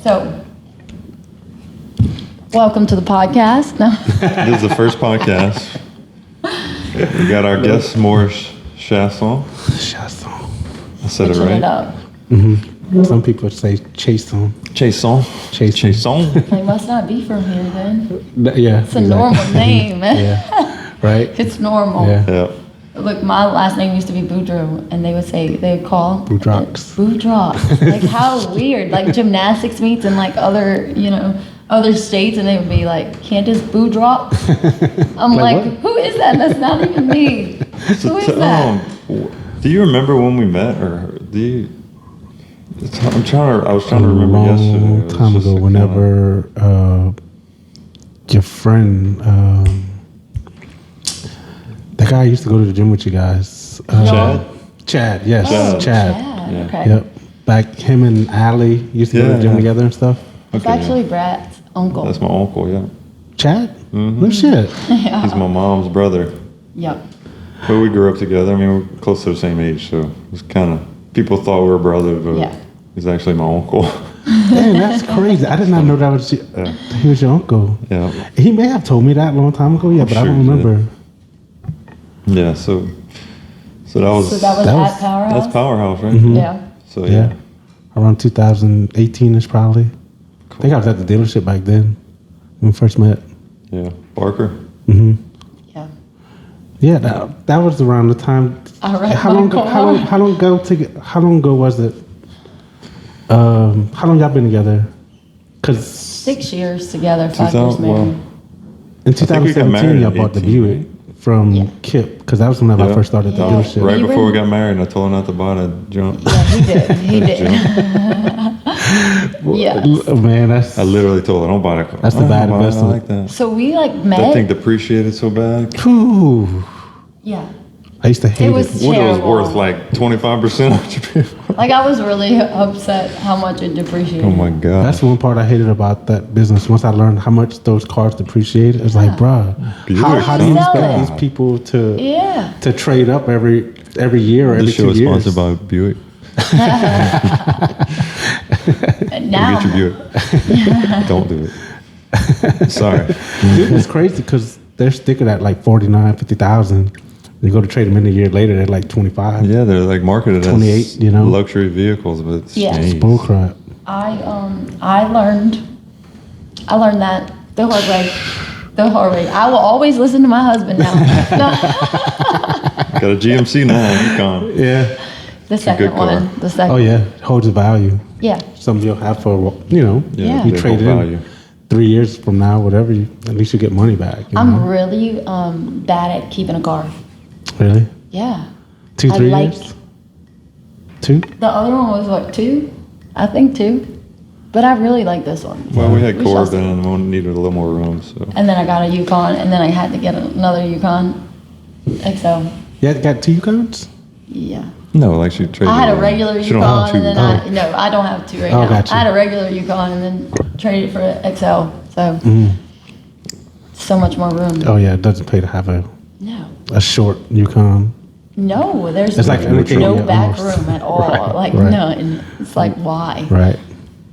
So, welcome to the podcast. No. This is the first podcast. We got our guest, Morris Chassion. I said it right. It up. Mm-hmm. Some people say Chassion. Chassion. They must not be from here then. Yeah. It's a normal name. Yeah. Right? It's normal. Yeah. Look, my last name used to be Boudreaux, and they would call Boudrox. Like, how weird. Like, gymnastics meets in, like, other states, and they would be like, can't just Boudrox? I'm like, who is that? That's not even me. Who is that? Do you remember when we met, or do you? I was trying to remember yesterday. A long time ago, whenever your friend, the guy used to go to the gym with you guys. Chad, yes. Chad. Yeah. Okay. Yep. Back him and Allie used to go to the gym together and stuff. It's actually Brad's uncle. That's my uncle, yeah. Chad? Mm-hmm. No shit. Yeah. He's my mom's brother. Yep. But we grew up together. I mean, we're close to the same age, so it was kind of, people thought we were brothers, but he's actually my uncle. Dang, that's crazy. I did not know that was he was your uncle. Yeah. He may have told me that a long time ago, but I don't remember. Yeah, so that was at Powerhouse? That's Powerhouse, right? Mm-hmm. Yeah. So yeah. Around 2018-ish probably. Cool. I think I was at the dealership back then when we first met. Yeah. Barker? Mm-hmm. Yeah. Yeah, that was around the time. How long ago was it? How long y'all been together? 'Cause 6 years together, 5 years married. In 2017, y'all bought the Buick from Kip, because that was when I first started the dealership. Right before we got married, I told him not to buy that junk. Yeah, he did. Yes. Man, I literally told her, don't buy that car. That's the bad investment. I like that. So we met. That thing depreciated so bad. Whew. Yeah. I used to hate it. It was What, it was terrible. worth like 25% of what you paid for? Like, I was really upset how much it depreciated. Oh my God. That's one part I hated about that business. Once I learned how much those cars depreciate, it's like, bruh, how do you expect these people to trade up every year or every 2 years? This show is sponsored by Buick. Now. Get your Buick. Don't do it. Sorry. It's crazy because they're sticking at like 49, 50,000. You go to trade them in a year later, they're like 25. Yeah, they're like marketed 28, as luxury vehicles, but it's it's bullcrap. I learned that the hard way. I will always listen to my husband now. Got a GMC now, Yukon. Yeah. The second one. The second. Oh yeah, holds a value. Yeah. Something you'll have for Yeah. you trade it in 3 years from now, whatever. At least you get money back. I'm really bad at keeping a car. Really? Yeah. 2-3 years? 2? The other one was what, 2? I think 2. But I really like this one. Well, we had Corvette and one needed a little more room, so. And then I got a Yukon, and then I had to get another Yukon XL. Yeah, got 2 Yukons? Yeah. No, like she traded. I had a regular Yukon, and then I don't have 2 right now. Gotcha. I had a regular Yukon, and then traded for an XL. So, so much more room. Oh yeah, it doesn't pay to have a short Yukon. No, there's it's like no back room at all. Like none. It's like, why? Right.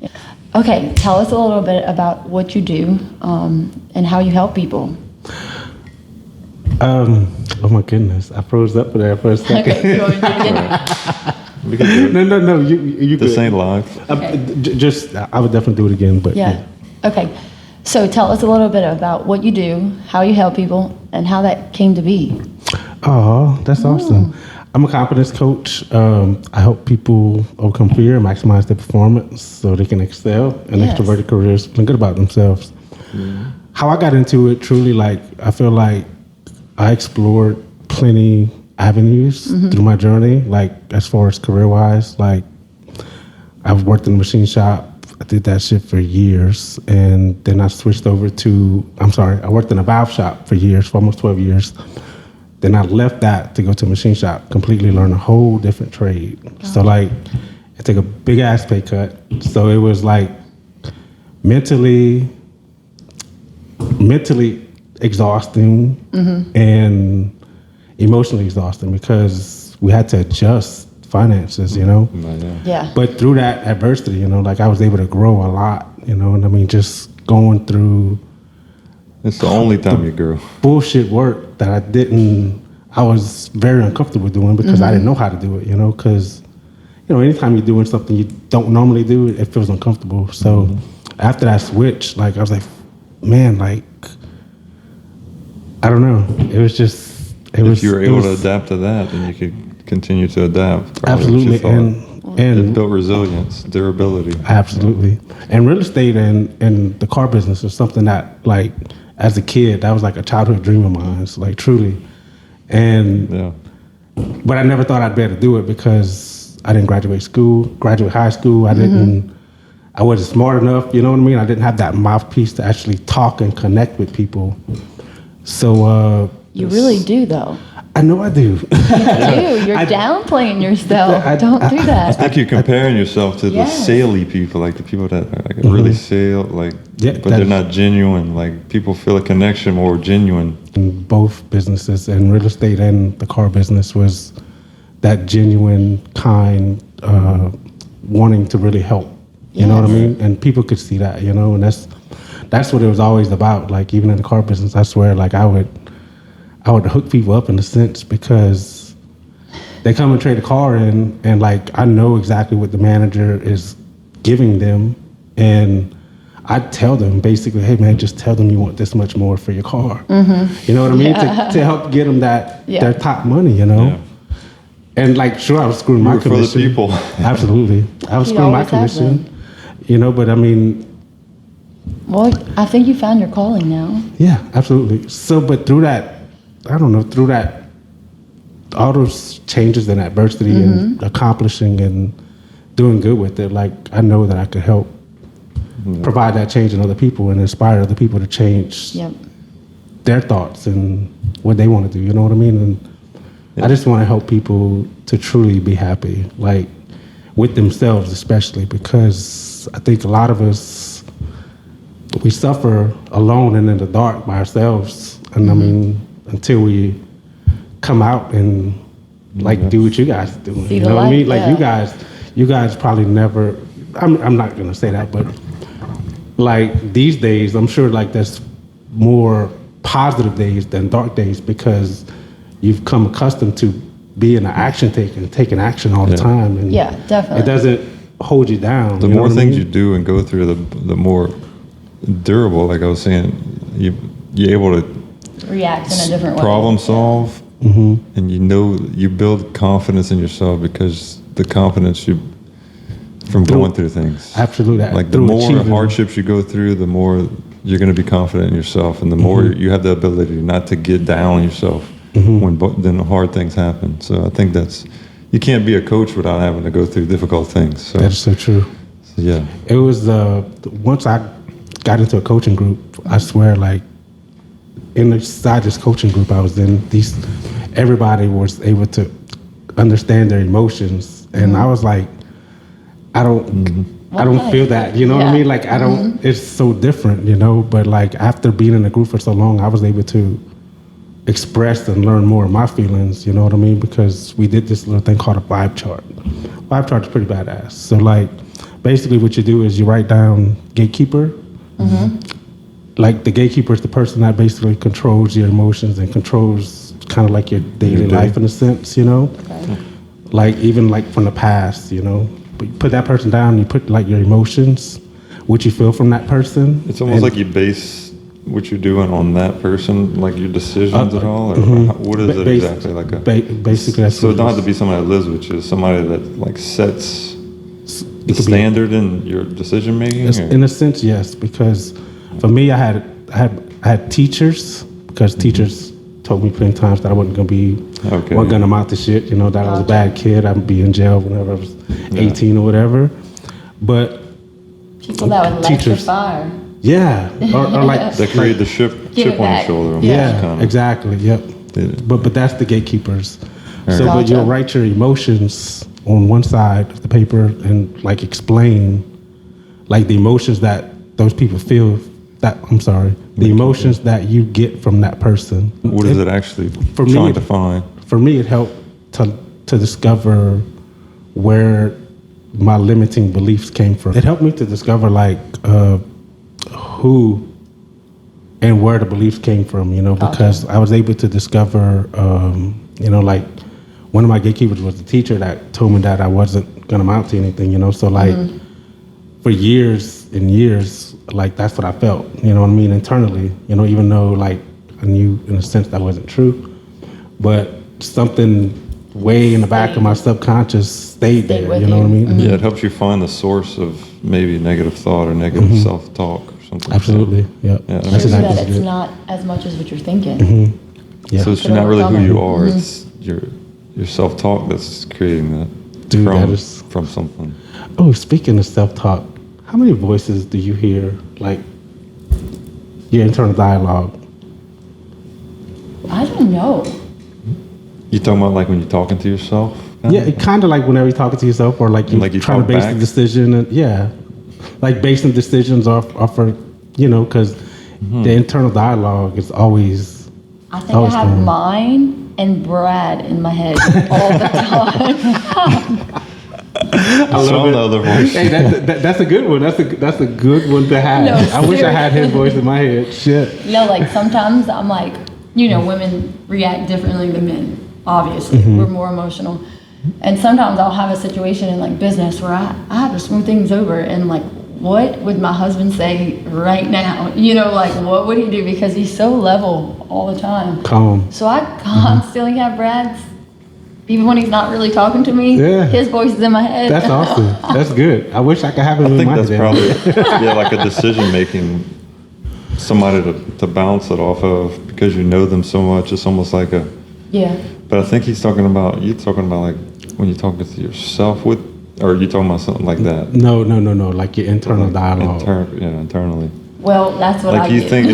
Yeah. Okay, tell us a little bit about what you do and how you help people. Oh my goodness, I froze up there for a second. Okay, you want me to do it again? We can do it. No, you This good. ain't live. I would definitely do it again, but Yeah. Okay. So tell us a little bit about what you do, how you help people, and how that came to be. Oh, that's awesome. I'm a confidence coach. I help people overcome fear, maximize their performance so they can excel in extroverted careers, feel good about themselves. How I got into it, truly, like, I feel like I explored plenty avenues through my journey, like as far as career-wise. Like, I've worked in the machine shop. I did that shit for years, and then I switched over to, I worked in a valve shop for years, for almost 12 years. Then I left that to go to a machine shop, completely learn a whole different trade. So like, I took a big ass pay cut. So it was like mentally exhausting and emotionally exhausting because we had to adjust finances, you know. Yeah. But through that adversity, you know, like I was able to grow a lot, you know, and I mean, just going through. It's the only time you grow. Bullshit work that I was very uncomfortable doing because I didn't know how to do it, you know, because, you know, anytime you're doing something you don't normally do, it feels uncomfortable. So after that switch, like, I was like, man, like, I don't know. It was just, if you were able to adapt to that, then you could continue to adapt. Absolutely. And it built resilience, durability. Absolutely. And real estate and the car business is something that, like, as a kid, that was like a childhood dream of mine, so, like, truly. And, but I never thought I'd be able to do it because I didn't graduate high school. I wasn't smart enough, you know what I mean? I didn't have that mouthpiece to actually talk and connect with people. So, you really do, though. I know I do. You do. You're downplaying yourself. Don't do that. I think you're comparing yourself to the saley people, like the people that are like really sale, like, but they're not genuine. Like, people feel a connection more genuine. In both businesses, and real estate and the car business, was that genuine, kind, wanting to really help. You know what I mean? And people could see that, you know, and that's what it was always about. Like, even in the car business, I swear, like, I would hook people up in a sense because they come and trade a car in, and like, I know exactly what the manager is giving them, and I tell them basically, hey man, just tell them you want this much more for your car. You know what I mean? To help get them their top money, you know. And like, sure, I was screwing my commission. For the people. Absolutely, I was screwing my commission. You know, but I mean. Well, I think you found your calling now. Yeah, absolutely. So, but through that, I don't know, through that, all those changes and adversity and accomplishing and doing good with it, like, I know that I could help provide that change in other people and inspire other people to change their thoughts and what they want to do, you know what I mean? And I just want to help people to truly be happy, like, with themselves especially, because I think a lot of us, we suffer alone and in the dark by ourselves. And I mean, until we come out and like do what you guys are doing, you know what I mean? Like, you guys probably never. I'm not gonna say that, but like, these days, I'm sure like there's more positive days than dark days because you've come accustomed to being an action taker and taking action all the time. And definitely. It doesn't hold you down. The more things you do and go through, the more durable. Like I was saying, you're able to react in a different way. Problem solve, and you build confidence in yourself because the confidence from going through things. Absolutely. Like, the more hardships you go through, the more you're going to be confident in yourself, and the more you have the ability not to get down on yourself when hard things happen. So I think you can't be a coach without having to go through difficult things. So, that's so true. So, yeah. It was once I got into a coaching group, I swear, like, inside this coaching group I was in, everybody was able to understand their emotions, and I was like, I don't feel that, you know what I mean? Like, I don't. It's so different, you know. But like, after being in a group for so long, I was able to express and learn more of my feelings, you know what I mean? Because we did this little thing called a vibe chart. Vibe chart is pretty badass. So like, basically what you do is you write down gatekeeper. Like, the gatekeeper is the person that basically controls your emotions and controls kind of like your daily life in a sense, you know? Like, even like from the past, you know? But you put that person down, you put like your emotions, what you feel from that person. It's almost like you base what you're doing on that person, like your decisions at all? Or what is it exactly? Like basically, that's so it don't have to be somebody that lives with you, somebody that like sets the standard in your decision making? In a sense, yes, because for me, I had teachers, because teachers told me plenty of times that I wasn't gonna amount to shit, you know, that I was a bad kid, I'd be in jail whenever I was 18 or whatever. But people that would light your fire. Yeah, or like that create the chip on your shoulder. Yeah, exactly. Yep. But that's the gatekeepers. So, but you'll write your emotions on one side of the paper and like explain like the emotions that those people feel. The emotions that you get from that person. What is it actually trying to find? For me, it helped to discover where my limiting beliefs came from. It helped me to discover like who and where the beliefs came from, you know, because I was able to discover, you know, like one of my gatekeepers was the teacher that told me that I wasn't going to amount to anything, you know, so like for years and years, like that's what I felt, you know what I mean, internally, you know, even though like I knew in a sense that wasn't true, but something way in the back of my subconscious stayed there, you know what I mean? Yeah, it helps you find the source of maybe negative thought or negative self-talk or something. Absolutely, yeah. Shows you that it's not as much as what you're thinking. Yeah. So it's not really who you are, it's your self-talk that's creating that, Dude, that is... from something. Oh, speaking of self-talk, how many voices do you hear, like your internal dialogue? I don't know. You talking about like when you're talking to yourself? Yeah, kind of like whenever you're talking to yourself, or like you're like you trying to base back? the decision, and like basing decisions off of, you know, because the internal dialogue is always. I think I have mine and Brad in my head all the time. I love the other voice. Hey, that's a good one. That's a good one to have. No, I wish I had his voice in my head. Shit. No, like sometimes I'm like, you know, women react differently than men. Obviously, we're more emotional, and sometimes I'll have a situation in like business where I have to smooth things over, and like, what would my husband say right now? You know, like what would he do, because he's so level all the time. Calm. So I constantly have Brad's, even when he's not really talking to me. Yeah. His voice is in my head. That's awesome. That's good. I wish I could have it I in think my that's head. probably like a decision making, somebody to bounce it off of, because you know them so much. It's almost like a. Yeah. But I think you're talking about like when you're talking to yourself or are you talking about something like that? No. Like your internal dialogue. Internally. Well, that's what I Like you do. think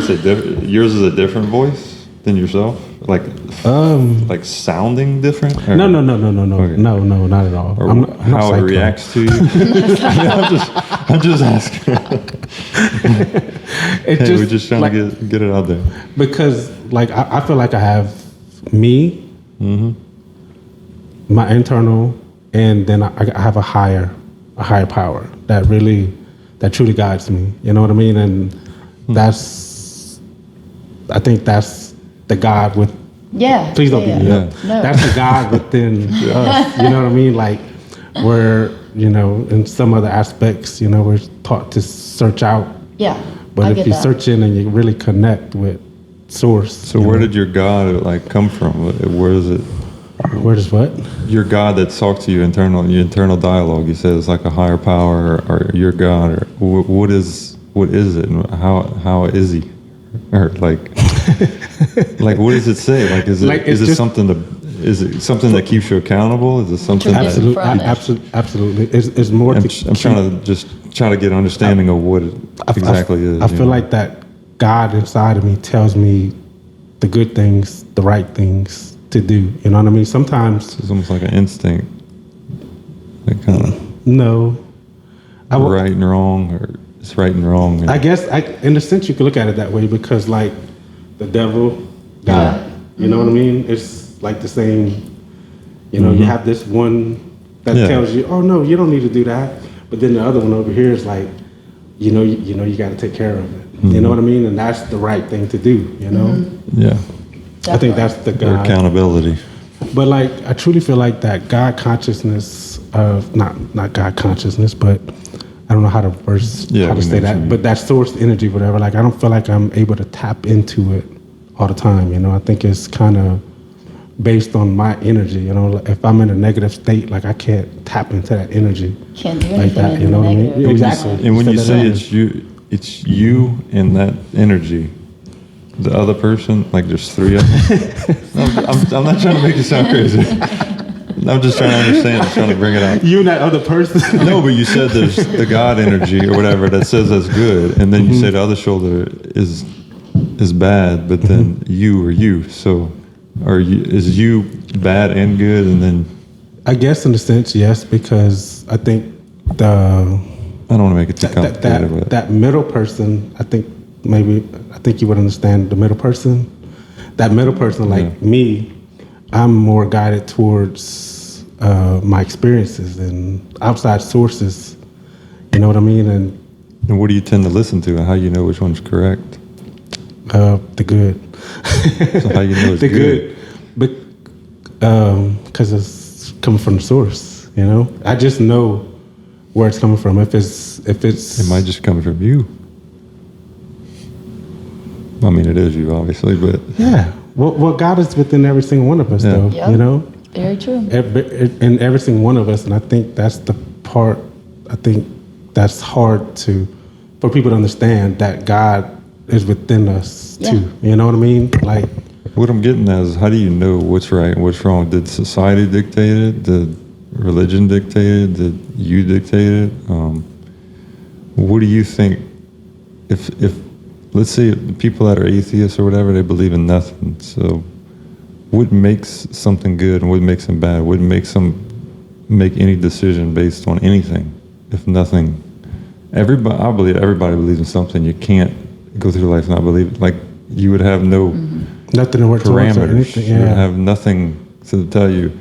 yours is a different voice than yourself? Like sounding different? Or? No, Okay. no, not at all. Or I'm not how it psycho. reacts to you? I'm just asking. We're just trying like, to get it out there. because like I feel like I have me, my internal, and then I have a higher power that truly guides me. You know what I mean? And I think that's the God with. Yeah. Please don't beat me up. No. That's the God within us. You know what I mean? Like where, you know, in some other aspects, you know, we're taught to search out. Yeah. But I if get you that. search in and you really connect with source. So where did your God like come from? Where is it? Where does what? Your God that talks to you your internal dialogue. You said it's like a higher power, or your God, or what is it, and how is he, or like like what does it say? Like is it something that keeps you accountable? Is it something? Absolutely. It's more. I'm trying to get an understanding of what it exactly is. I feel like that God inside of me tells me the good things, the right things to do. You know what I mean? Sometimes it's almost like an instinct, like kind of no, right and wrong, or it's right and wrong. I guess in a sense you could look at it that way, because like the devil, God, you know what I mean? It's like the same. You know, you have this one that tells you, oh no, you don't need to do that, but then the other one over here is like, you got to take care of it. You know what I mean? And that's the right thing to do. You know? Yeah. I think that's the God. Accountability. But like, I truly feel like that God consciousness of not God consciousness, but I don't know how to say that. But that source energy, whatever. Like, I don't feel like I'm able to tap into it all the time. You know, I think it's kind of based on my energy. You know, if I'm in a negative state, like I can't tap into that energy. Can't do anything like that. You know what I mean? negative. Exactly. And when you say it's you and that energy. The other person, like there's three of them. I'm not trying to make it sound crazy. I'm just trying to understand. I'm trying to bring it out. You and that other person. No, but you said there's the God energy or whatever that says that's good, and then you say the other shoulder is bad, but then you. So, is you bad and good, and then? I guess in a sense, yes, because I think I don't want to make it too complicated. But that middle person, I think you would understand the middle person. That middle person, like me, I'm more guided towards my experiences and outside sources. You know what I mean? And what do you tend to listen to, and how you know which one's correct? the good. So how you know it's the good? Because it's coming from the source. You know, I just know where it's coming from. If it's It might just come from you. I mean, it is you, obviously, but yeah. Well, God is within every single one of us, though. Yep. You know, Very true. in every single one of us, and I think that's the part. I think that's hard for people to understand, that God is within us too. You know what I mean? Like, what I'm getting at is, how do you know what's right and what's wrong? Did society dictate it? Did religion dictate it? Did you dictate it? What do you think? If let's say the people that are atheists or whatever, they believe in nothing. So, what makes something good and what makes them bad? What makes them make any decision based on anything? If nothing, I believe everybody believes in something. You can't go through life and not believe it. Like, you would have no nothing to work towards or parameters. anything. You would Yeah. have nothing to tell you.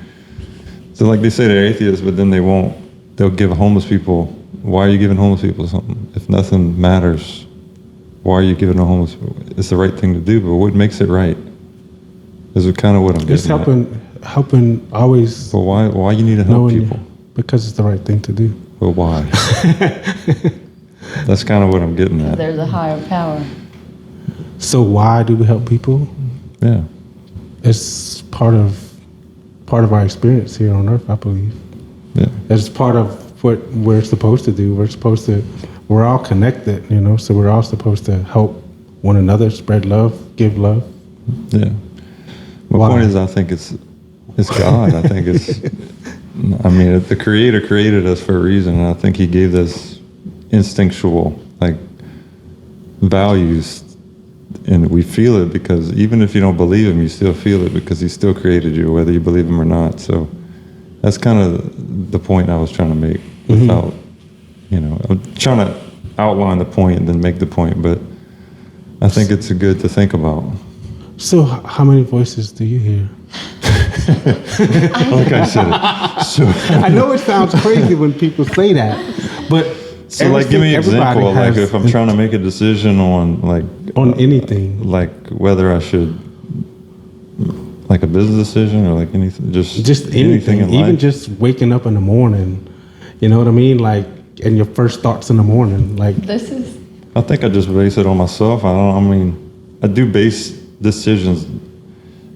So, like, they say they're atheists, but then they'll give homeless people. Why are you giving homeless people something? If nothing matters, why are you giving a homeless people? It's the right thing to do, but what makes it right? Is it kind of what I'm getting It's helping always. But why you need to help knowing people? Because it's the right thing to do. But why? That's kind of what I'm getting at. There's a higher power. So why do we help people? Yeah. It's part of our experience here on earth, I believe. Yeah. It's part of what we're supposed to do. We're all connected, you know, so we're all supposed to help one another, spread love, give love. Yeah. My Why? point is, I think it's God. I think the Creator created us for a reason, and I think He gave us instinctual, like, values, and we feel it because even if you don't believe Him, you still feel it because He still created you, whether you believe Him or not. So that's kind of the point I was trying to make without, I'm trying to outline the point and then make the point, but I think it's good to think about. So how many voices do you hear? Like I said, so I know it sounds crazy when people say that, but so like, give me an example. Like, if I'm trying to make a decision on anything, like whether I should, like a business decision or like anything, just anything in even life. just waking up in the morning, you know what I mean? Like, and your first thoughts in the morning, like I think I just base it on myself. I do base decisions.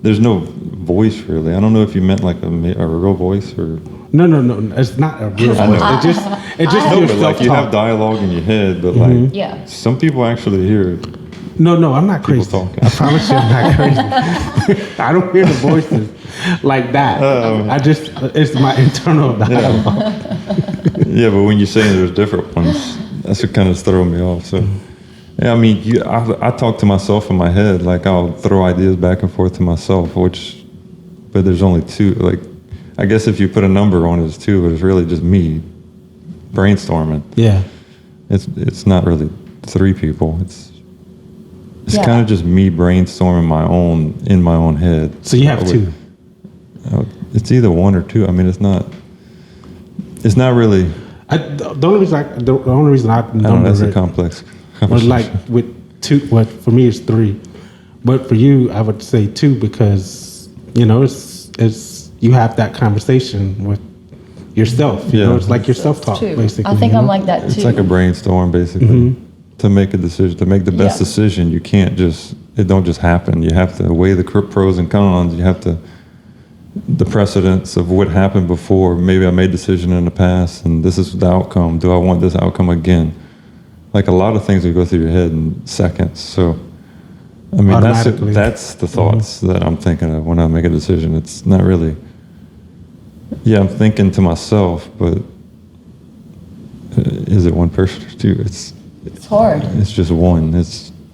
There's no voice really. I don't know if you meant like a real voice or. No. It's not a real voice. It just No, your but like, you have dialogue in your head, but like some people actually hear it. No, I'm not crazy. talking. I promise you, I'm not crazy. I don't hear the voices like that. It's my internal dialogue. Yeah, but when you're saying there's different ones, that's what kind of throwing me off. So, yeah, I talk to myself in my head. Like, I'll throw ideas back and forth to myself, but there's only two. Like, I guess if you put a number on it, it's two, but it's really just me brainstorming. Yeah. It's not really three people. It's Yeah. kind of just me brainstorming in my own head. So you have two. It's either one or two. I mean, it's not really. The only reason I I don't know. number That's a it complex was conversation. like with two. What for me is three, but for you I would say two because it's you have that conversation with yourself. You know, it's like your self-talk True. basically. I think you I'm know? like that too. It's like a brainstorm, basically, to make a decision, to make the best decision. You can't it don't just happen. You have to weigh the pros and cons. You have to, the precedents of what happened before. Maybe I made a decision in the past, and this is the outcome. Do I want this outcome again? Like, a lot of things that go through your head in seconds. So, I mean, that's the thoughts that I'm thinking of when I make a decision. It's not really. Yeah, I'm thinking to myself, but is it one person or two? It's hard. It's just one.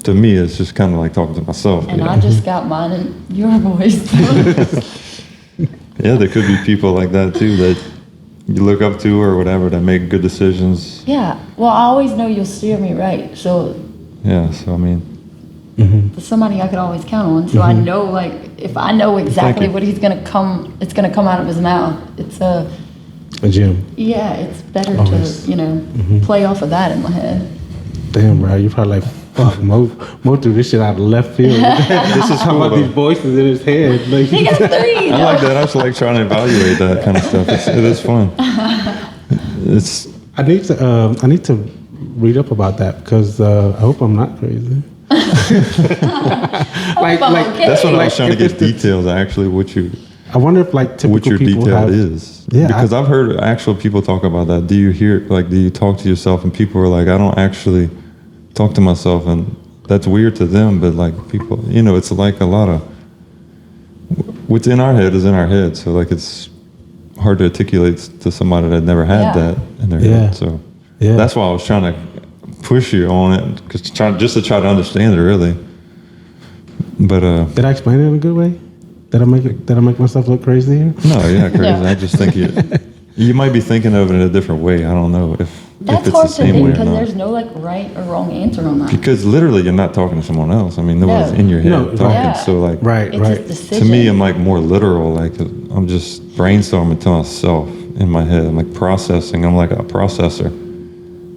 To me, it's just kind of like talking to myself. And I just got mine in your voice. Yeah, there could be people like that too that you look up to or whatever that make good decisions. Yeah. Well, I always know you'll steer me right. So. Yeah. So I mean, somebody I could always count on. So I know, like, if I know exactly what it's gonna come out of his mouth. It's a gym. Yeah, it's better Always. to play off of that in my head. Damn, bro, you probably like, fuck, Mo threw this shit out of left field. This is How cool. about these voices in his head? Like, He got 3. I like that. I just like trying to evaluate that kind of stuff. It is fun. I need to read up about that because I hope I'm not crazy. Okay. That's what I was trying to if get it's the- details. Actually, I wonder if like typical what your people detail have, is. Yeah, Because I've heard actual people talk about that. Do you talk to yourself and people are like, I don't actually talk to myself, and that's weird to them, but like people, it's like a lot of what's in our head is in our head. So like it's hard to articulate to somebody that never had that in their head. So that's why I was trying to push you on it, just to try to understand it really. But did I explain it in a good way? Did I make myself look crazy here? no, yeah, crazy. No. I just think you might be thinking of it in a different way. I don't know if That's it's hard the to same think way or because not. there's no like right or wrong answer on that. Because literally, you're not talking to someone else. I mean, no one's in your head No, talking. yeah. So like, Right, It's right. his decision. to me, I'm like more literal. Like I'm just brainstorming to myself in my head. I'm like processing. I'm like a processor.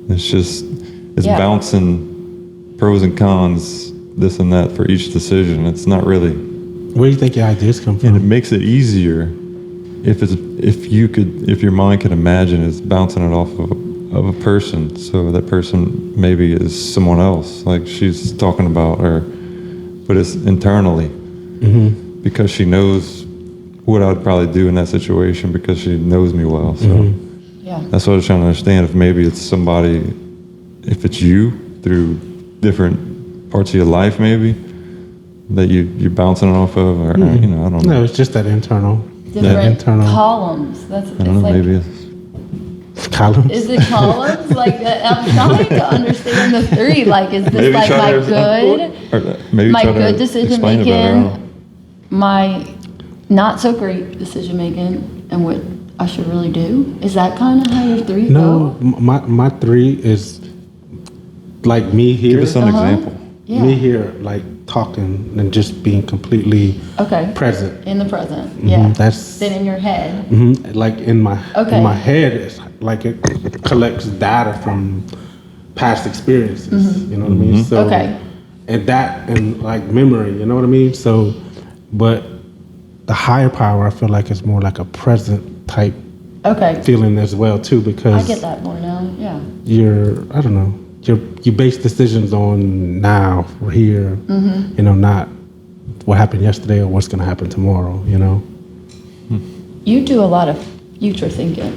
It's bouncing pros and cons, this and that for each decision. It's not really, Where do you think your ideas come and it from? makes it easier if your mind could imagine it's bouncing it off of a person. So that person maybe is someone else. Like she's talking about her, but it's internally because she knows what I'd probably do in that situation because she knows me well. So that's what I was trying to understand. If maybe it's somebody, if it's you through different parts of your life, maybe that you're bouncing off of, or I don't know. No, it's just that internal. Different internal columns. I don't know. Maybe it's. columns. Is it columns? Like I'm trying to understand the 3. Like, is this Maybe like try my to- good, Or maybe my try to good decision explain it better. I don't know. making, my not so great decision making, and what I should really do? Is that kind of how your 3 No, go? my 3 is like me here. Give us an example. Yeah. Me here, like talking and just being completely Okay. present. In the present. Yeah. That's Then in your head. like in my Okay. head. It's like it collects data from past experiences. You know what I mean? So Okay. and that and like memory. You know what I mean? So, but the higher power, I feel like is more like a present type Okay. feeling as well too, because I get that more now. Yeah. I don't know, you base decisions on now, or here, not what happened yesterday or what's going to happen tomorrow, You do a lot of future thinking.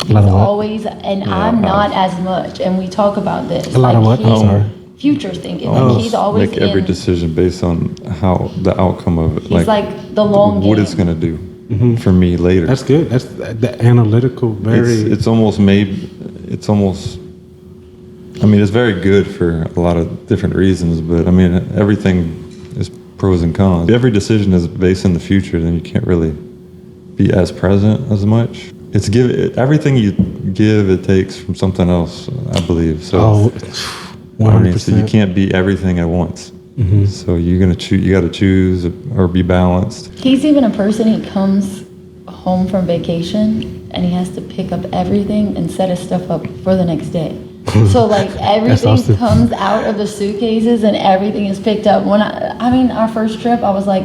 A lot of what? Always, and I'm not as much. And we talk about this. A lot of what? I'm sorry. Future thinking. Oh. Like he's always Make every in, decision based on how the outcome of it. He's like the long what game. it's going to do for me later. That's good. That's the analytical, very. It's almost it's very good for a lot of different reasons, but I mean, everything is pros and cons. If every decision is based in the future, then you can't really be as present as much. Everything you give, it takes from something else, I believe. So, 100%. So you can't be everything at once. So you're gonna choose. You got to choose or be balanced. He's even a person. He comes home from vacation and he has to pick up everything and set his stuff up for the next day. So like everything awesome. comes out of the suitcases and everything is picked up. When our first trip, I was like,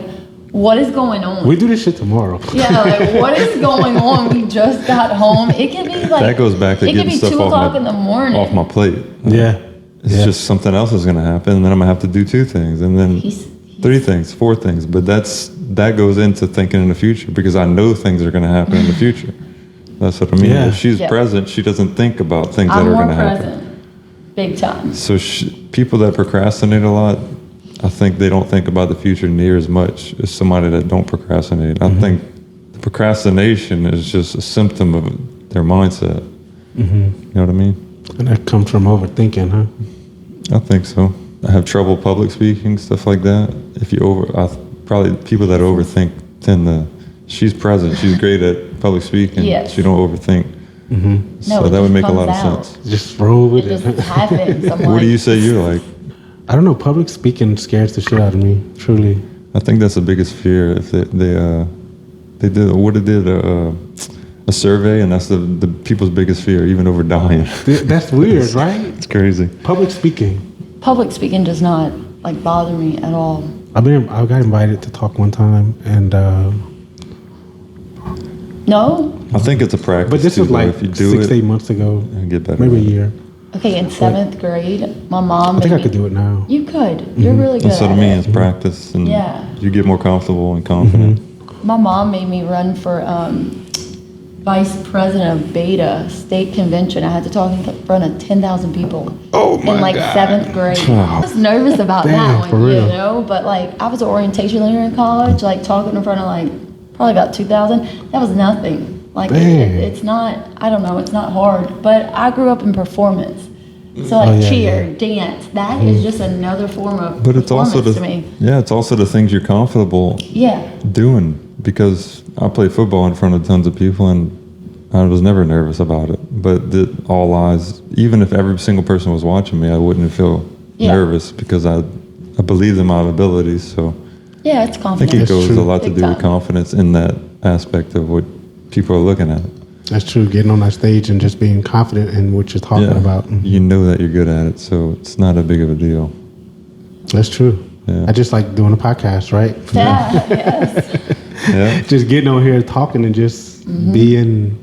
what is going on? We do this shit tomorrow. Yeah, like what is going on? We just got home. It could be like That goes back to it could getting be stuff 2 o'clock in the morning. off my plate. Yeah. It's just something else is going to happen, and then I'm going to have to do 2 things, and then He's 3 things, 4 things. But that goes into thinking in the future because I know things are going to happen in the future. That's what I mean. Yeah. If she's Yeah. present, she doesn't think about things I'm that are more going to happen. present, big time. So people that procrastinate a lot, I think they don't think about the future near as much as somebody that don't procrastinate. I think the procrastination is just a symptom of their mindset. You know what I mean? And that comes from overthinking, huh? I think so. I have trouble public speaking, stuff like that. If you probably people that overthink tend to. She's present. She's great at public speaking. Yes. She don't overthink. No, So it that would just make a lot comes of out. sense. Just roll It with just happens. I'm What like, do you say you're like? I don't know. Public speaking scares the shit out of me. Truly. I think that's the biggest fear. If they did a survey, and that's the people's biggest fear, even over dying. That's weird, right? It's crazy. Public speaking. Public speaking does not like bother me at all. I got invited to talk one time, and No? I think it's a practice. but this too, was like if you do 6-8 months ago, and get better. maybe a at it. year. Okay, in 7th grade, my mom. I think made I could do it now. You could. You're really good That's what I at mean. it. It's practice, and Yeah. you get more comfortable and confident. My mom made me run for vice president of Beta State Convention. I had to talk in front of 10,000 people. Oh my in like God. 7th grade. Wow. I was nervous about Damn, that for one, real. you know. But like, I was an orientation leader in college. Like talking in front of like probably about 2,000. That was nothing. Like it's not. I don't know. It's not hard. But I grew up in performance. So like cheer, dance. That is just another form of But it's also performance to me. it's also the things you're comfortable Yeah. doing, because I played football in front of tons of people and I was never nervous about it. But all eyes, even if every single person was watching me, I wouldn't feel nervous because I believed in my abilities. So Yeah, it's I think confidence. it goes true. a lot to Big do with time. confidence in that aspect of what people are looking at. That's true. Getting on that stage and just being confident in what you're talking about. You know that you're good at it, so it's not a big of a deal. That's true. Yeah. I just like doing a podcast, right? Yeah, yes. Yeah. Just getting on here talking and just being,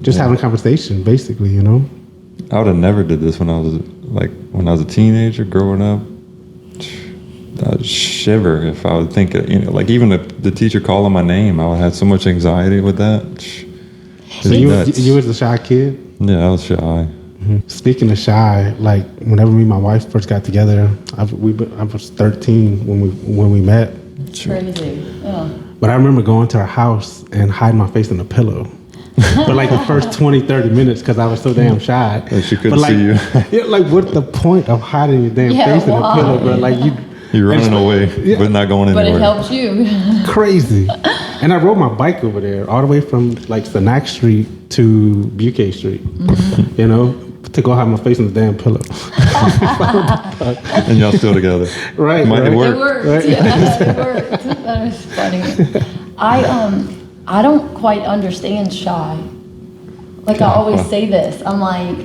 just having a conversation, basically, you know? I would have never did this when I was a teenager growing up. I'd shiver if I would think, like even the teacher calling my name, I would have so much anxiety with that. So you was the shy kid? Yeah, I was shy. Speaking of shy, like whenever me and my wife first got together, I was 13 when we met. It's crazy. Yeah. But I remember going to her house and hiding my face in a pillow. For like the first 20, 30 minutes because I was so damn shy. Like she couldn't But like, see you. Yeah, like what's the point of hiding your damn Yeah, face in a why? pillow, bro? Like You're running away, Yeah. but not going But anywhere. it helps you. crazy. And I rode my bike over there all the way from like Senac Street to Butte Street, you know, to go hide my face in the damn pillow. And y'all still together. Right, It right. It worked. worked. Right. Yeah, it worked. That was funny. I don't quite understand shy. Like I always say this. I'm like,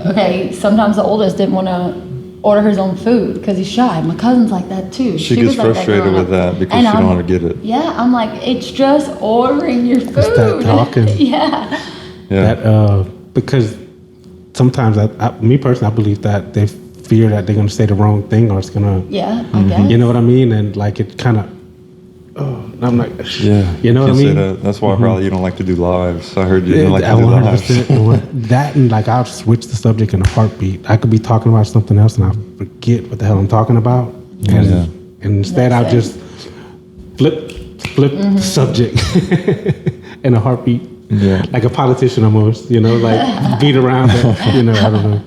okay, sometimes the oldest didn't want to order his own food because he's shy. My cousin's like that too. She gets was like frustrated growing with up. that because And she don't I'm- want to get it. Yeah, I'm like, it's just ordering your food. that talking. Yeah. Yeah. That because sometimes me personally, I believe that they fear that they're gonna say the wrong thing or it's gonna, Yeah, I guess. you know what I mean, and like it kind of. I'm like, Yeah. you know what I Can't say mean. that. That's why probably you don't like to do lives. I heard you didn't like to do 100%. lives. That and like I'll switch the subject in a heartbeat. I could be talking about something else and I forget what the hell I'm talking about, and, Yeah. and instead I'll That's just flip the subject in a heartbeat, Yeah. like a politician almost. You know, like beat around it. You know, I don't know.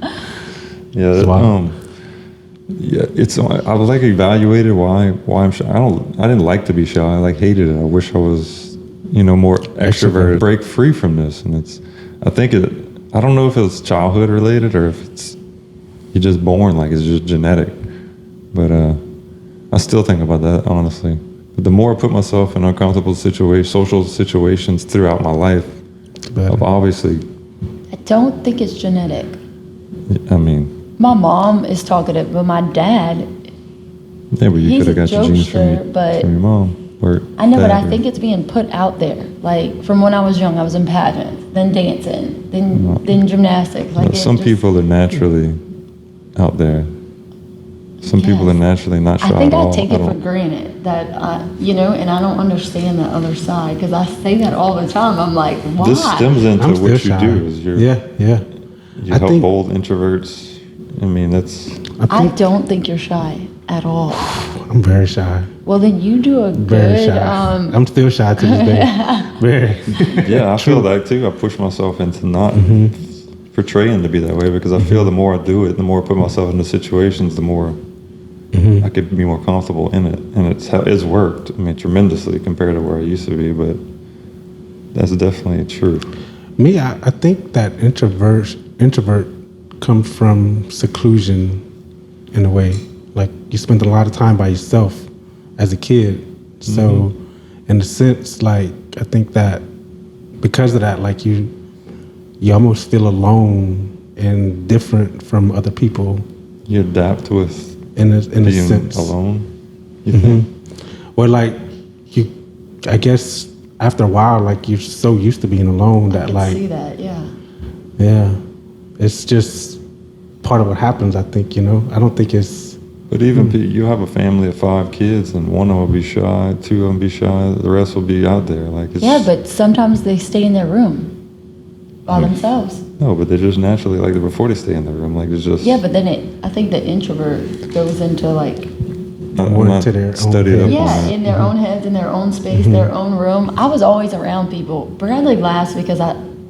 Yeah. So It's I was like evaluated why I'm shy. I didn't like to be shy. I like hated it. I wish I was, more extroverted. Break free from this, and I don't know if it's childhood related or if you're just born like it's just genetic. But I still think about that honestly. But the more I put myself in uncomfortable social situations throughout my life, Better. I've obviously, I don't think it's genetic. I mean, My mom is talkative, but my dad, yeah, but you He's could have a got your genes from jokester, but- your mom. Or I know, but dad I or- think it's being put out there. Like from when I was young, I was in pageants, then dancing, then gymnastics. Like it some just- people are naturally out there. Some people are Yes. naturally not shy I think at all. I take it for granted that and I don't understand the other side because I say that all the time. I'm like, why? This stems into I'm still what you shy. do. Is you Yeah. you I help think- bold introverts. I mean, that's I don't think you're shy at all. I'm very shy. Well, then you do a Very good. shy. I'm still shy to this day. Very. yeah. I feel that too. I push myself into not Mm-hmm. portraying to be that way because I feel the more I do it, the more I put myself into situations, the more Mm-hmm. I could be more comfortable in it, and it's worked. I mean, tremendously compared to where I used to be, but that's definitely true. Me, I think that introvert comes from seclusion in a way. Like you spent a lot of time by yourself as a kid. So in a sense, like I think that because of that, like you almost feel alone and different from other people. You adapt with in a being sense. alone. You think? Or like I guess after a while, like you're so used to being alone that I can like see that, yeah. yeah, it's just part of what happens. I think I don't think it's. But even you have a family of 5 kids, and one of them will be shy, 2 of them be shy, the rest will be out there. Like it's, Yeah, but sometimes they stay in their room by themselves. no, but they're just naturally like before they stay in the room. Like it's just Yeah, but then I think the introvert goes into like, More into their own studied up head. on yeah, that. in their own heads, in their own space, their own room. I was always around people. Bradley laughs because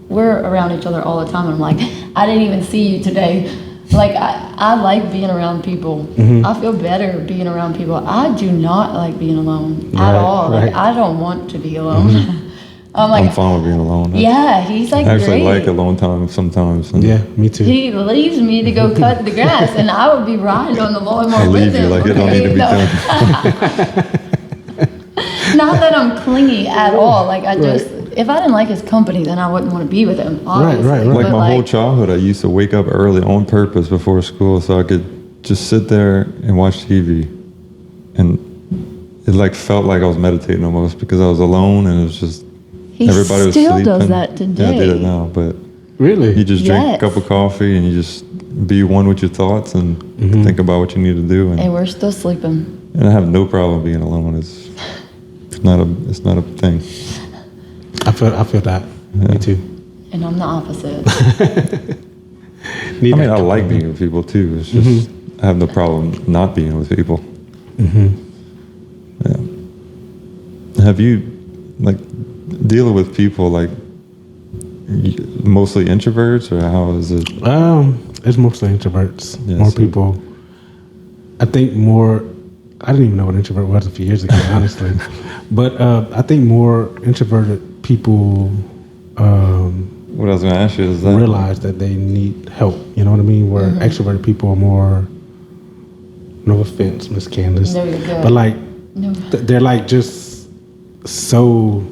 we're around each other all the time. And I'm like, I didn't even see you today. Like, I like being around people. I feel better being around people. I do not like being alone at Right, all. Like, right. I don't want to be alone. I'm like, I'm fine with being alone. yeah, he's like, I actually great. like alone time sometimes. And Yeah, me too. He leaves me to go cut the grass, and I would be riding on the lawnmower I leave with you him. like it don't need to be No. done. Not that I'm clingy at all. Like I just, if I didn't like his company, then I wouldn't want to be with him. Obviously. right. Like But my whole childhood, I used to wake up early on purpose before school so I could just sit there and watch TV. And it like felt like I was meditating almost because I was alone and it was just he everybody was still sleeping. does that today. Yeah, I did it now, but Really? you just drink Yes. a cup of coffee and you just be one with your thoughts and think about what you need to do. And we're still sleeping. And I have no problem being alone. It's not a thing. I feel that. Me too. And I'm the opposite. Need I mean, that. I like being with people too. It's just I have no problem not being with people. Yeah. Have you like dealing with people like mostly introverts or how is it? It's mostly introverts. Yeah, More so- people. I think more. I didn't even know what introvert was a few years ago, honestly. But I think more introverted people What I was going to ask you is that realize that they need help. You know what I mean? Where extroverted people are more. No offense, Miss Candace. No, you're good. But like, No. they're like just so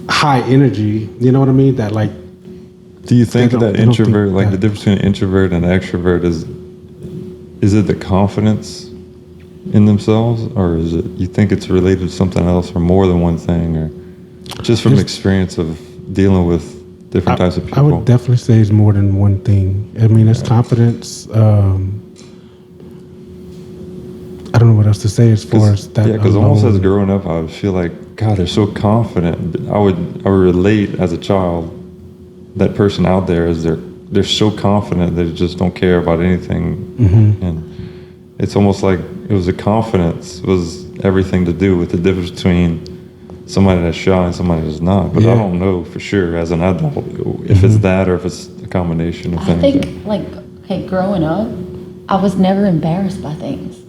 high energy. You know what I mean? That like. do you think They don't- that they don't think introvert, like the that- difference between an introvert and an extrovert is it the confidence in themselves or is it, you think it's related to something else or more than one thing or just from experience of dealing with different types of I people? would definitely say it's more than one thing. I mean, it's confidence. I don't know what else to say as far as that. Yeah, because almost alone. as growing up, I would feel like, God, they're so confident. I would relate as a child, that person out there is they're so confident they just don't care about anything, and it's almost like it was the confidence was everything to do with the difference between somebody that's shy and somebody that's not. But I Yeah. don't know for sure as an adult if it's that or if it's a combination of I things. think, like, okay, growing up, I was never embarrassed by things.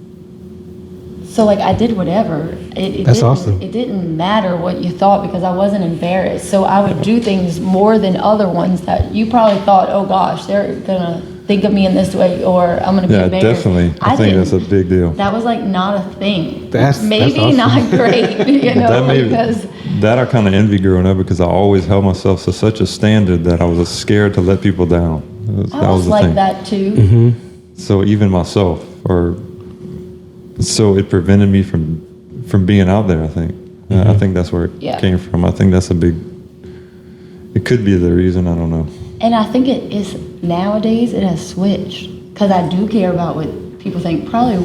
So, like, I did whatever. That's awesome. It didn't matter what you thought because I wasn't embarrassed. So I would do things more than other ones that you probably thought, oh gosh, they're gonna think of me in this way, or I'm gonna be Yeah, embarrassed. definitely. I think that's a didn't. big deal. That was like not a thing. That's Maybe awesome. not great, you know, That made because that I kind of envy growing up because I always held myself to such a standard that I was scared to let people down. I was the like thing. that too. So even myself, so it prevented me from being out there. I think. I think that's where it Yeah. came from. I think that's a big. It could be the reason. I don't know. And I think it is nowadays it has switched because I do care about what people think probably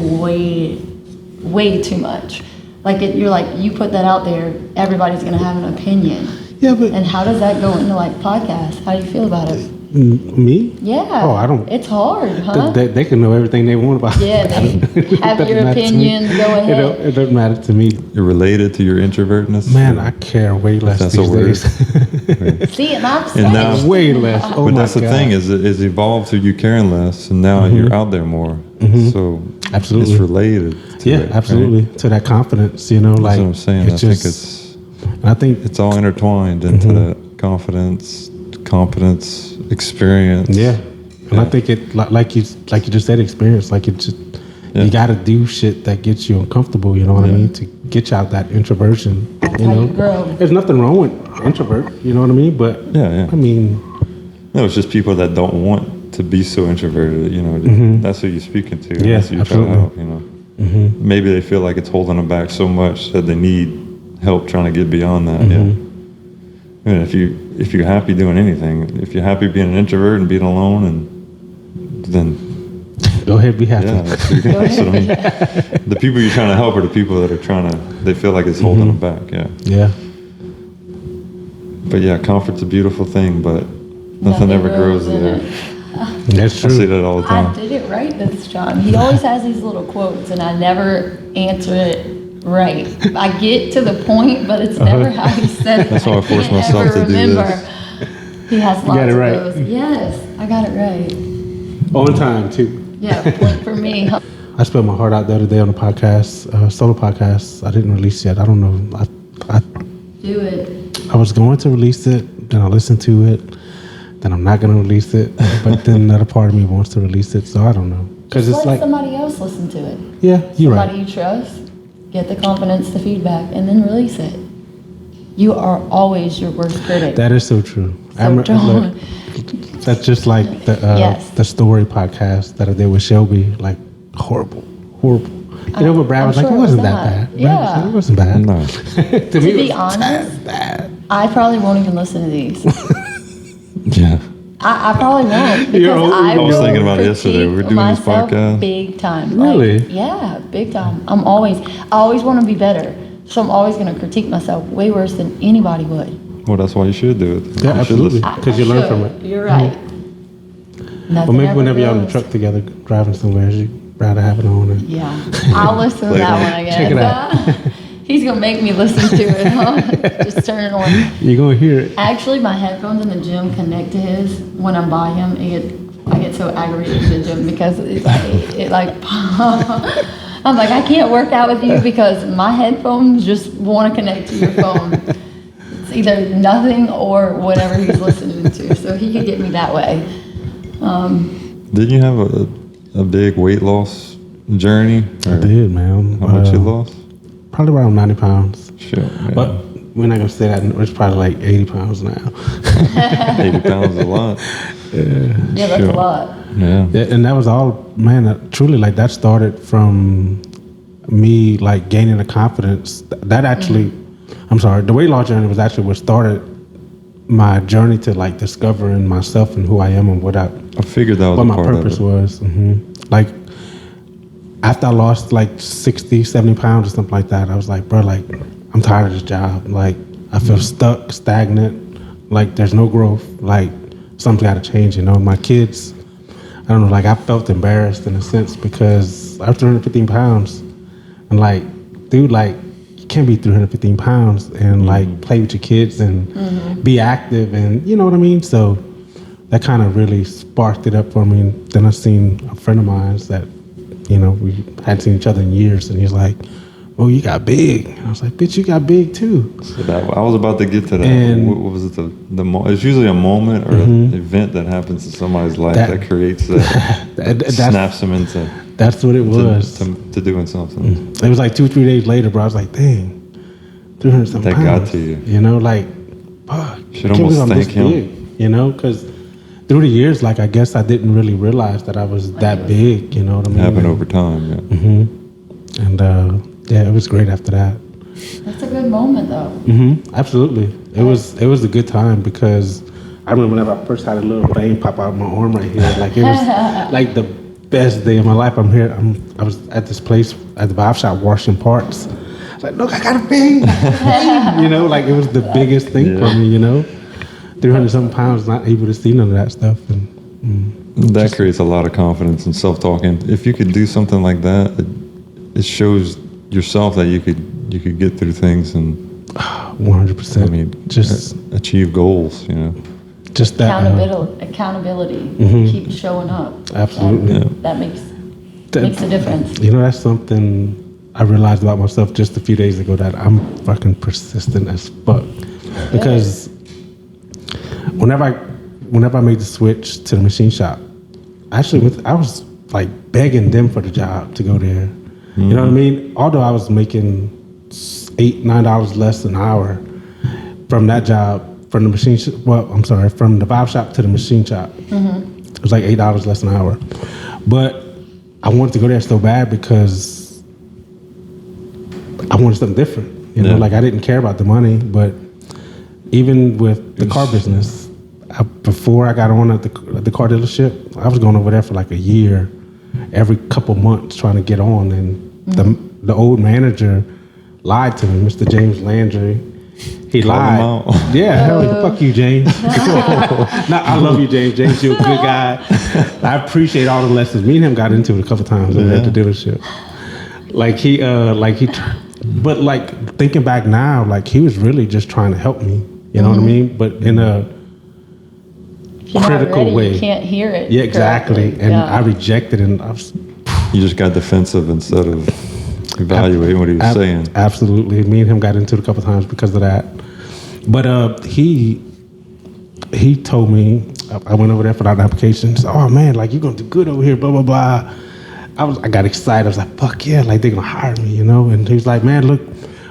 way too much. Like you're like you put that out there, everybody's gonna have an opinion. Yeah, but And how does that go into like podcasts? How do you feel about it? me? Yeah. Oh, I don't. It's hard, huh? They can know everything they want about. Yeah, they have Doesn't your matter to me. opinion. Go ahead. It doesn't matter to me. You're related to your introvertness. Man, I care way less That's a these word. days. See, and I'm And saying now- way less. Oh But my that's the God. thing is it's evolved to you caring less, and now you're out there more. So Absolutely. it's related. To Yeah, it, right? absolutely. To that confidence, you know, That's like what I'm saying. I think I think it's all intertwined into that confidence, competence, experience. yeah, And I think it, like you just said, experience. Like it just, you got to do shit that gets you uncomfortable. You know what I mean? To get you out that introversion. That's you how know, you grow. there's nothing wrong with introvert. You know what I mean? But I mean, no, it's just people that don't want to be so introverted. You know, that's who you're speaking to. Yeah, that's who you're trying to help. You know, maybe they feel like it's holding them back so much that they need help trying to get beyond that. Yeah. I mean, if you're happy doing anything, if you're happy being an introvert and being alone, and then go ahead, be happy. Yeah, that's what I mean. The people you're trying to help are the people that are trying to. They feel like it's holding them back. Yeah. Yeah. But yeah, comfort's a beautiful thing, but nothing ever grows there. That's true. I say that all the time. I did it right this time. He always has these little quotes, and I never answer it right. I get to the point, but it's never how he said it. That's why I force can't myself ever to do remember. this. He has lots got it of right. those. Yes, I got it right. On time too. Yeah, point for me. I spilled my heart out the other day on the podcast, solo podcast. I didn't release yet. I don't know. Do it. I was going to release it, then I listened to it, then I'm not going to release it, but then another part of me wants to release it, so I don't know. Because it's Let like, somebody else listen to it. yeah, you're Somebody right. you trust, get the confidence, the feedback, and then release it. You are always your worst critic. That is so true. So don't. That's just like the story podcast that I did with Shelby. Like horrible. You know, but Brad was like, it wasn't that bad. Yeah. Brad was like, it wasn't bad. No. To me, be it was honest, bad. I probably won't even listen to these. Yeah. I probably won't because I I was will thinking about it yesterday. critique We're doing this myself podcast. big time. Really? Like, yeah, big time. I always want to be better. So I'm always going to critique myself way worse than anybody would. Well, that's why you should do it. Yeah, You should absolutely. listen. Because you learn from it. You're right. Well, maybe whenever you're on the truck together driving somewhere, you'd rather have it on. And Yeah, I'll listen to that one again. Check it out. He's going to make me listen to it, huh? Just turn it on. you're going to hear it. Actually, my headphones in the gym connect to his. When I'm by him, I get so aggravated in the gym because it like I'm like, I can't work out with you because my headphones just want to connect to your phone. It's either nothing or whatever he's listening to. So he could get me that way. Didn't you have a big weight loss journey? I did, man. How much you lost? Probably around 90 pounds. Shit, man. But we're not going to say that. It's probably like 80 pounds now. 80 pounds is a lot. Yeah, that's a lot. Yeah. Yeah, and that was all, man, truly, like, that started from me, like, gaining the confidence. That actually, the weight loss journey was actually what started my journey to, like, discovering myself and who I am and I figured that was what a my part purpose of it. was. Like, after I lost, like, 60, 70 pounds or something like that, I was like, bro, like, I'm tired of this job. Like, I feel stuck, stagnant. Like, there's no growth. Like, something's got to change, you know? My kids, I don't know, like, I felt embarrassed in a sense because I was 315 pounds. And, like, dude, like, you can't be 315 pounds and, like, play with your kids and be active and, you know what I mean? So that kind of really sparked it up for me. And then I seen a friend of mine that, you know, we hadn't seen each other in years, and he's like, "Oh, you got big." And I was like, "Bitch, you got big too." So I was about to get to that. And what was it? It's usually a moment or an event that happens in somebody's life that creates that, snaps them into. That's what it was. To doing something. It was like 2 or 3 days later, bro. I was like, "Dang, 300 something That pounds." got to you. You know, like, fuck. Should almost thank him. Big, you know, because through the years, like, I guess I didn't really realize that I was that big. You know what I mean? Happened over time. Yeah. And yeah, it was great after that. That's a good moment, though. Absolutely. It was a good time because I remember whenever I first had a little vein pop out of my arm right here, like it was like the best day of my life. I was at this place at the vibe shop washing parts. I was like, look, I got a vein. You know, like it was the biggest thing for me, you know. 300 something pounds, not able to see none of that stuff. And that creates a lot of confidence and self-talking. If you could do something like that, it shows yourself that you could get through things and 100%. I mean, just achieve goals. You know, just that accountability. Keep showing up. Absolutely. That makes a difference. You know, that's something I realized about myself just a few days ago, that I'm fucking persistent as fuck. Because whenever I made the switch to the machine shop, actually, I was like begging them for the job to go there. You know what I mean? Although I was making $8-9 less an hour from that job, from the machine. From the vibe shop to the machine shop. It was like $8 less an hour. But I wanted to go there so bad because I wanted something different. You know, like I didn't care about the money, but even with the car business, before I got on at the car dealership, I was going over there for like a year, every couple months trying to get on. And the old manager lied to me, Mr. James Landry. He lied. Yeah, hell yeah. Fuck you, James. I love you, James. James, you're a good guy. I appreciate all the lessons. Me and him got into it a couple times at the dealership. But like thinking back now, like he was really just trying to help me. You know what I mean? But in a critical way. You can't hear it. Yeah, exactly. And I rejected it. And you just got defensive instead of evaluating what he was saying. Absolutely. Me and him got into it a couple times because of that. But he told me, I went over there for that application. Said, oh man, like you're gonna do good over here, blah blah blah. I got excited. I was like, fuck yeah, like they're gonna hire me, you know. And he was like, man, look,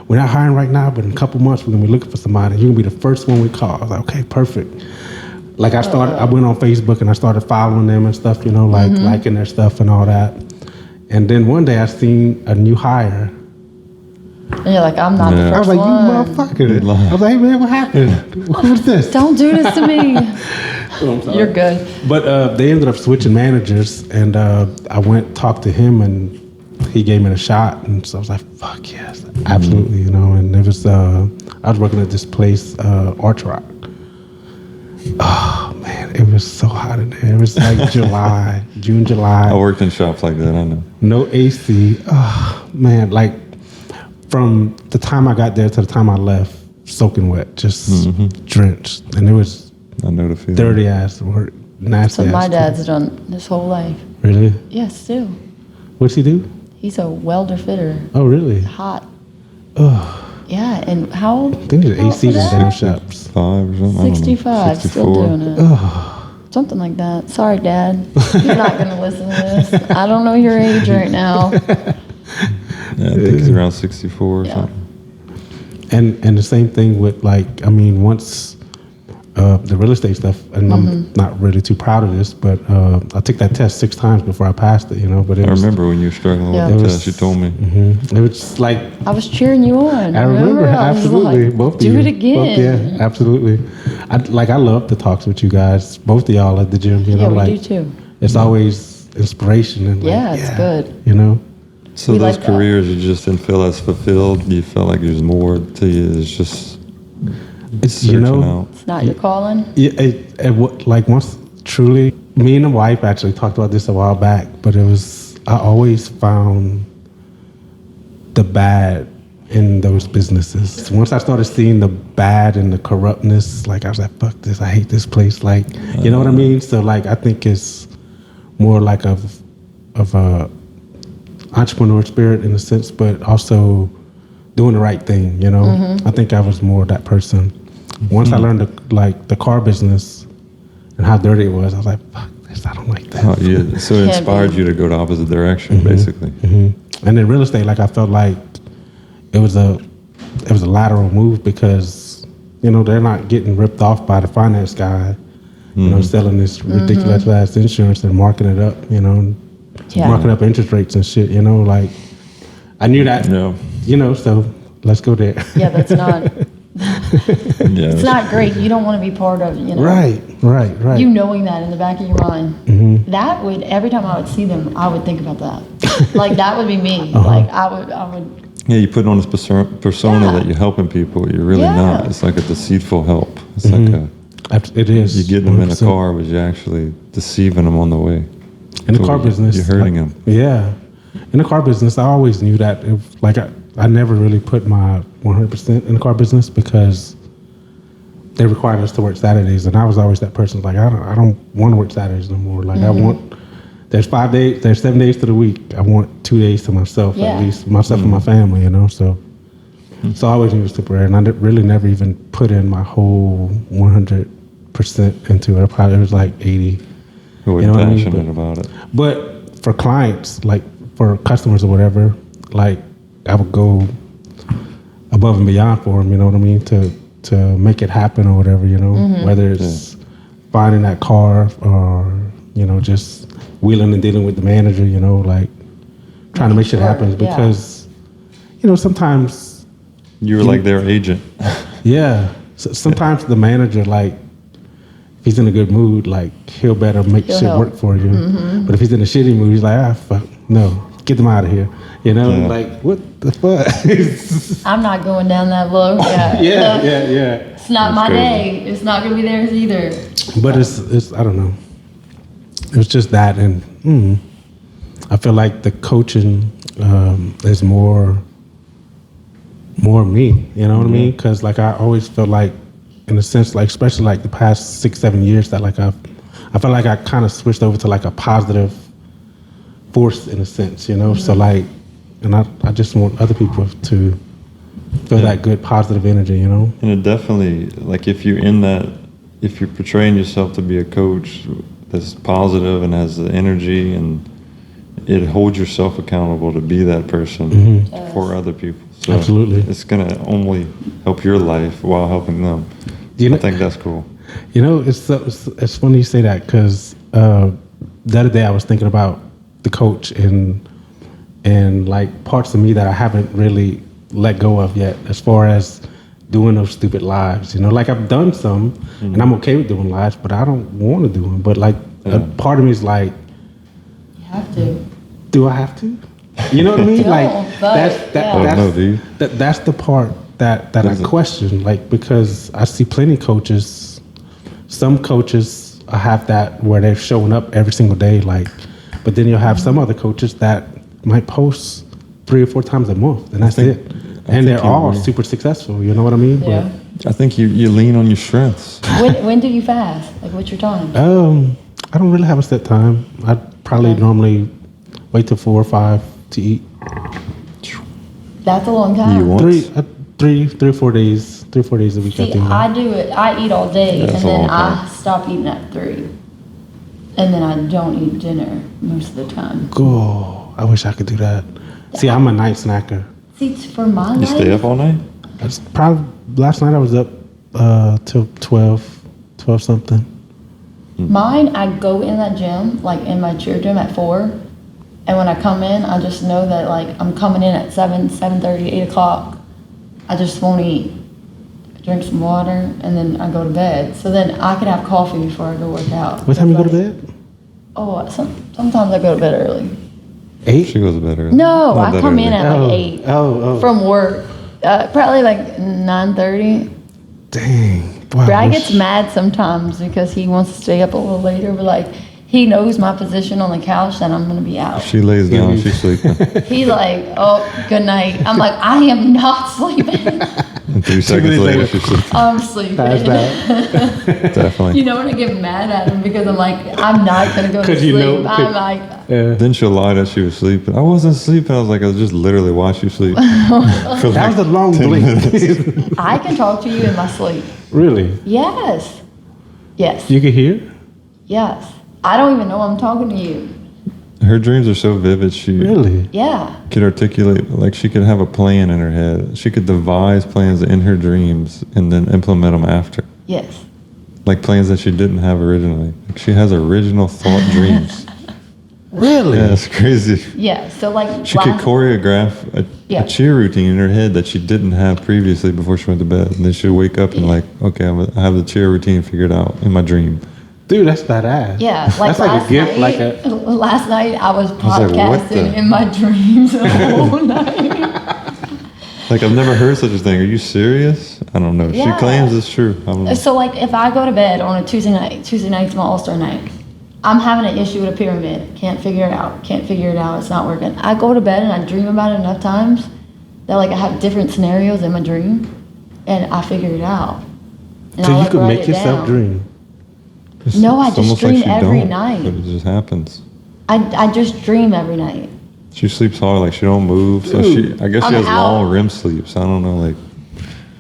we're not hiring right now, but in a couple months we're gonna be looking for somebody. You're gonna be the first one we call. I was like, okay, perfect. Like I went on Facebook and I started following them and stuff, you know, like liking their stuff and all that. And then one day I seen a new hire. And you're like, I'm not the first one. I was like, you motherfucker. I was like, hey man, what happened? Who's this? Don't do this to me. You're good. But they ended up switching managers, and I went talked to him, and he gave me a shot, and so I was like, fuck yes, absolutely, you know. And it was I was working at this place, Arch Rock. Oh man, it was so hot in there. It was like June, July. I worked in shops like that, I know. No AC. Oh man, like from the time I got there to the time I left, soaking wet, just drenched. And it was I know the feeling. Dirty ass work, nasty. So my dad's done his whole life. Really? Yes, still. What's he do? He's a welder fitter. Oh really? Hot. Oh. Yeah, and how old? I think there's AC in damn shops. 5 or something. 65, still doing it. Something like that. Sorry, Dad. You're not going to listen to this. I don't know your age right now. Yeah, I think he's around 64 or something. And the same thing with like, I mean, once the real estate stuff, and I'm not really too proud of this, but I took that test 6 times before I passed it, you know. But I remember when you were struggling with the test, you told me. It was like I was cheering you on. I remember absolutely. Like, both do of you. it again. Yeah, absolutely. I love the talks with you guys, both of y'all at the gym. You know, we like do too. It's always inspiration and like, it's good. You know. So those careers you just didn't feel as fulfilled. You felt like there's more to you. It's just. It's out. It's not your calling. Yeah, like once truly, me and the wife actually talked about this a while back, but I always found the bad in those businesses. Once I started seeing the bad and the corruptness, like I was like, fuck this, I hate this place. Like, you know what I mean? So like, I think it's more like of a entrepreneur spirit in a sense, but also doing the right thing, you know? I think I was more that person. Once I learned the car business and how dirty it was, I was like, fuck this, I don't like that. Oh, yeah. So it inspired you to go the opposite direction, basically. And in real estate, like I felt like it was a lateral move because, you know, they're not getting ripped off by the finance guy, you know, selling this ridiculous ass insurance and marking it up, you know, marking up interest rates and shit, you know, like I knew that, you know, so let's go there. Yeah, that's not. It's not great. You don't want to be part of it, you know. Right. You knowing that in the back of your mind, that would every time I would see them, I would think about that. Like that would be me. Like I would. Yeah, you put on this persona that you're helping people. You're really not. It's like a deceitful help. It's like it is. You get them 100%. In a car, but you're actually deceiving them on the way. In the car business, you're hurting them. Yeah, in the car business, I always knew that. I never really put my 100% in the car business because they required us to work Saturdays, and I was always that person. Like I don't want to work Saturdays no more. Like I want. There's 5 days. There's 7 days to the week. I want 2 days to myself, at least myself and my family. You know, so I always knew it was temporary, and I really never even put in my whole 100% into it. It was like 80. who are You know what I mean? passionate about it. But for clients, like for customers or whatever, like I would go above and beyond for them. You know what I mean? To make it happen or whatever. You know, whether it's finding that car or just wheeling and dealing with the manager. You know, like trying to make sure it happens because sometimes You're like their agent. yeah. So sometimes the manager, like, if he's in a good mood, like, he'll better make shit work for you. But if he's in a shitty mood, he's like, fuck, no, get them out of here. Like, what the fuck? I'm not going down that low. yeah. It's not my day. It's not going to be theirs either. But it's I don't know. It was just that, and I feel like the coaching is more me, you know what I mean? Because like I always felt like, in a sense, like especially like the past 6-7 years, that like I felt like I kind of switched over to like a positive force in a sense, So like, and I just want other people to feel that good positive energy, And it definitely, like if you're portraying yourself to be a coach that's positive and has the energy, and it holds yourself accountable to be that person for other people. So absolutely, it's gonna only help your life while helping them. I think that's cool. It's funny you say that because the other day I was thinking about the coach and like parts of me that I haven't really let go of yet, as far as doing those stupid lives. Like I've done some, and I'm okay with doing lives, but I don't want to do them. But like a part of me is like, You have to. do I have to? You know what I mean? No, Like that's the part that I question. Like, because I see plenty of coaches. Some coaches have that where they're showing up every single day. Like, but then you'll have some other coaches that might post 3 or 4 times a month, and that's it. And they're all super successful. You know what I mean? Yeah. But I think you lean on your strengths. When do you fast? Like, what's your time? I don't really have a set time. I probably normally wait till 4 or 5 to eat. That's a long time. You want? 3 or 4 days. 3 or 4 days a week. See, I think. I do it. I eat all day, That's and a long then time. I stop eating at 3, and then I don't eat dinner most of the time. Oh, I wish I could do that. See, I'm a night snacker. See, for my You life, stay up all night? Probably last night I was up till 12 something. mine, I go in that gym, like in my cheer gym at 4, and when I come in, I just know that like I'm coming in at 7:30, 8 o'clock. I just won't eat. I drink some water, and then I go to bed. So then I can have coffee before I go work out. What time you go to bed? Oh, sometimes I go to bed early. 8? She goes to bed early. No, Not I that come early. in at like 8 from work. Probably like 9:30. Dang. Wow, Brad gets mad sometimes because he wants to stay up a little later, but like he knows my position on the couch that I'm gonna be out. She lays down, she's sleeping. He's like, "Oh, good night." I'm like, "I am not sleeping. And 3 seconds later, she's sleeping. I'm sleeping." That's that. Definitely. You know when I get mad at him because I'm like, I'm not gonna go to 'Cause sleep. you know- I'm like, Then she'll lie that she was sleeping. I wasn't sleeping. I was like, I was just literally watching you sleep. That was a long blink. I can talk to you in my sleep. Really? Yes. Yes. You can hear? Yes. I don't even know I'm talking to you. Her dreams are so vivid. She Really? Yeah. could articulate, like she could have a plan in her head. She could devise plans in her dreams and then implement them after. Yes. Like plans that she didn't have originally. Like she has original thought dreams. Really? Yeah, it's crazy. Yeah. So like She could choreograph Yeah. a cheer routine in her head that she didn't have previously before she went to bed. And then she'd wake up and like, okay, I have the cheer routine figured out in my dream. Dude, that's badass. Yeah, like that's like a gift. night, last night I was was like, what podcasting the- in my dreams the whole night. Like I've never heard such a thing. Are you serious? I don't know. Yeah. She claims it's true. I don't know. So like if I go to bed on a Tuesday night's my all-star night, I'm having an issue with a pyramid. Can't figure it out. It's not working. I go to bed and I dream about it enough times that like I have different scenarios in my dream and I figure it out. And So I'll, you like, can write make it yourself down. dream. No, I It's just almost dream she every don't, night. But it just happens. I just dream every night. She sleeps hard, like she don't move. So I guess I'm she has out. long REM sleeps. I don't know, like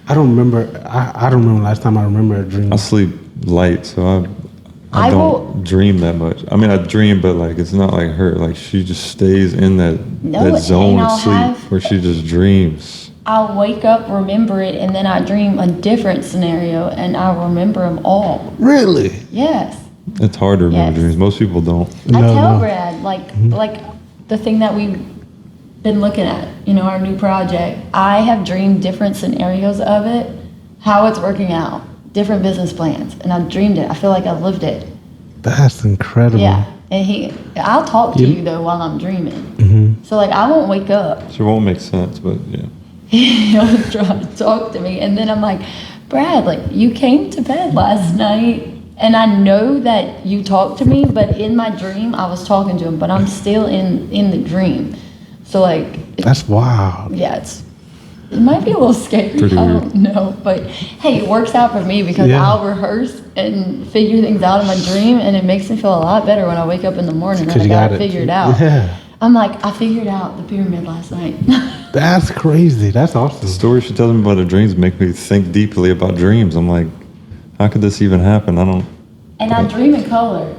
I don't remember. I don't remember last time I remember a dream. I sleep light, so I don't dream that much. I mean, I dream, but like it's not like her. Like she just stays in that zone of sleep where she just dreams. I'll wake up, remember it, and then I dream a different scenario, and I'll remember them all. Really? Yes. It's hard to remember dreams. Most people don't. I tell Brad, like the thing that we've been looking at, our new project. I have dreamed different scenarios of it, how it's working out, different business plans, and I've dreamed it. I feel like I've lived it. That's incredible. Yeah, and I'll talk to you though while I'm dreaming. Mm-hmm. So like I won't wake up. Sure won't make sense, but yeah. He'll try to talk to me, and then I'm like, Brad, like you came to bed last night, and I know that you talked to me, but in my dream I was talking to him, but I'm still in the dream. So like that's wild. Yeah, it might be a little scary. Pretty I weird. don't know, but hey, it works out for me because I'll rehearse and figure things out in my dream, and it makes me feel a lot better when I wake up in the morning and I got it figured out. Yeah. I'm like, I figured out the pyramid last night. That's crazy. That's awesome. The stories she tells me about her dreams make me think deeply about dreams. I'm like, how could this even happen? I don't. And I dream in color.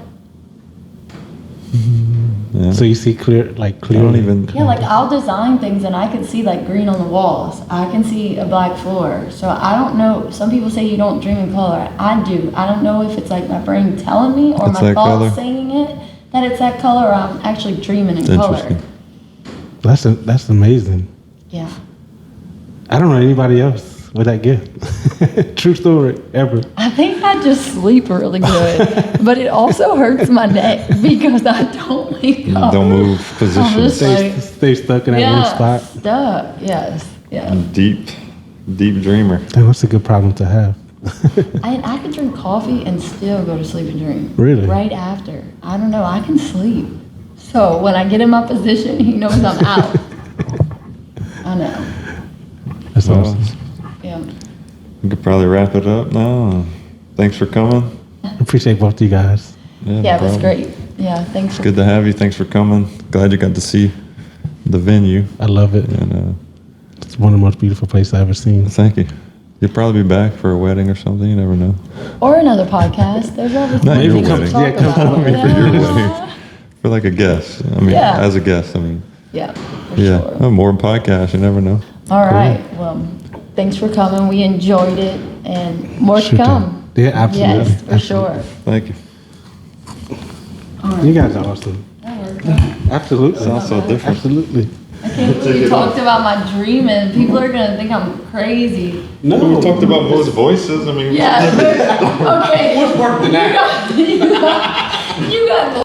Yeah. So you see clear. I don't even. Yeah, like I'll design things and I can see like green on the walls. I can see a black floor. So I don't know. Some people say you don't dream in color. I do. I don't know if it's like my brain telling me or It's my that thoughts color? saying it that it's that color, or I'm actually dreaming in color. Interesting. That's amazing. Yeah. I don't know anybody else with that gift. True story ever. I think I just sleep really good, but it also hurts my neck because I don't wake up. Don't move I'm positions. just like, Stay stuck in that one spot. stuck. Yes. Yeah. Deep dreamer. Damn, that's a good problem to have. I could drink coffee and still go to sleep and dream. Really? Right after. I don't know. I can sleep. So when I get in my position, he knows I'm out. I know. That's Well, awesome. Yeah. We could probably wrap it up now. Thanks for coming. Appreciate both of you guys. No Yeah, it was problem. great. Yeah, thanks. It's good to have you. Thanks for coming. Glad you got to see the venue. I love it. And It's one of the most beautiful places I've ever seen. thank you. You'll probably be back for a wedding or something. You never know. Or another podcast. There's always Not your things to wedding. talk Yeah, come about. on. For your wedding. For like a guest. I mean, Yeah. as a guest. I mean, Yeah, for yeah. sure. Oh, more podcasts. You never know. All right. Well, thanks for coming. We enjoyed it, and more Sure to come. do. Yeah, absolutely. Yes, for sure. Thank you. You guys are awesome. That worked out. Absolutely. Sounds so different. Absolutely. I can't believe you talked about my dream, and people are gonna think I'm crazy. No. We talked about both voices. I mean, Yeah. Okay. What's worse than that? You got